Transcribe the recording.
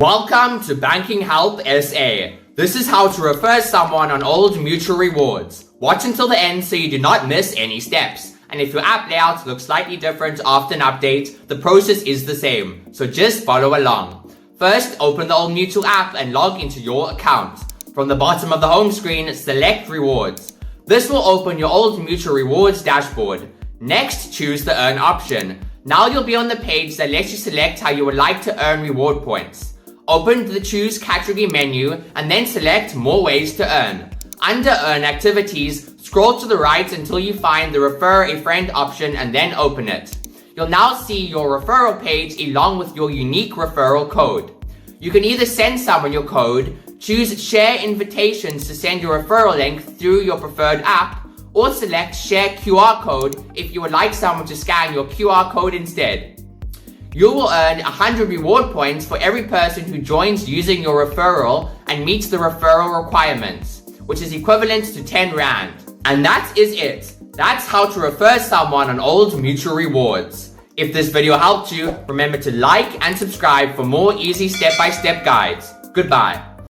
Welcome to Banking Help SA. This is how to refer someone on old mutual rewards. Watch until the end so you do not miss any steps. And if your app layout looks slightly different after an update, the process is the same, so just follow along. First, open the old mutual app and log into your account. From the bottom of the home screen, select Rewards. This will open your old mutual rewards dashboard. Next, choose the Earn option. Now you'll be on the page that lets you select how you would like to earn reward points. Open the Choose Category menu and then select More Ways to Earn. Under Earn Activities, scroll to the right until you find the Refer a Friend option and then open it. You'll now see your referral page along with your unique referral code. You can either send someone your code, choose Share Invitations to send your referral link through your preferred app, or select Share QR Code if you would like someone to scan your QR code instead. You will earn 100 reward points for every person who joins using your referral and meets the referral requirements, which is equivalent to 10 Rand. And that is it. That's how to refer someone on old mutual rewards. If this video helped you, remember to like and subscribe for more easy step-by-step guides. Goodbye.